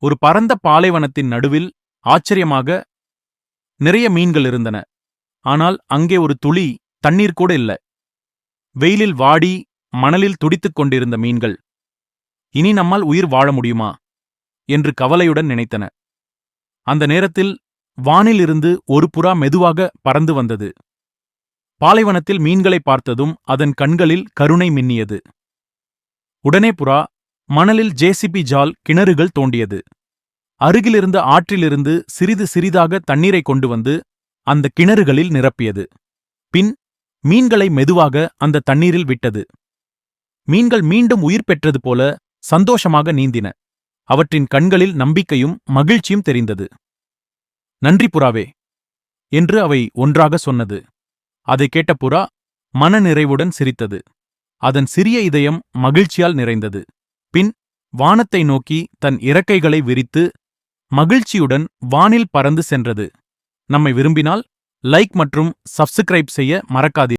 ஒரு பரந்த பாலைவனத்தின் நடுவில் ஆச்சரியமாக நிறைய மீன்கள் இருந்தன. ஆனால் அங்கே ஒரு துளி தண்ணீர் கூட இல்ல. வெயிலில் வாடி மணலில் துடித்துக் கொண்டிருந்த மீன்கள் இனி நம்மால் உயிர் வாழ முடியுமா என்று கவலையுடன் நினைத்தன. அந்த நேரத்தில் வானிலிருந்து ஒரு புறா மெதுவாக பறந்து வந்தது. பாலைவனத்தில் மீன்களை பார்த்ததும் அதன் கண்களில் கருணை மின்னியது. உடனே புறா மணலில் ஜேசிபி ஜால் கிணறுகள் தோண்டியது. அருகிலிருந்த ஆற்றிலிருந்து சிறிது சிறிதாக தண்ணீரை கொண்டு வந்து அந்த கிணறுகளில் நிரப்பியது. பின் மீன்களை மெதுவாக அந்த தண்ணீரில் விட்டது. மீன்கள் மீண்டும் உயிர் பெற்றது போல சந்தோஷமாக நீந்தின. அவற்றின் கண்களில் நம்பிக்கையும் மகிழ்ச்சியும் தெரிந்தது. நன்றி புறாவே என்று அவை ஒன்றாக சொன்னது. அதை கேட்ட புறா மனநிறைவுடன் சிரித்தது. அதன் சிறிய இதயம் மகிழ்ச்சியால் நிறைந்தது. பின் வானத்தை நோக்கி தன் இறக்கைகளை விரித்து மகிழ்ச்சியுடன் வானில் பறந்து சென்றது. நம்மை விரும்பினால் லைக் மற்றும் சப்ஸ்கிரைப் செய்ய மறக்காதீர்கள்.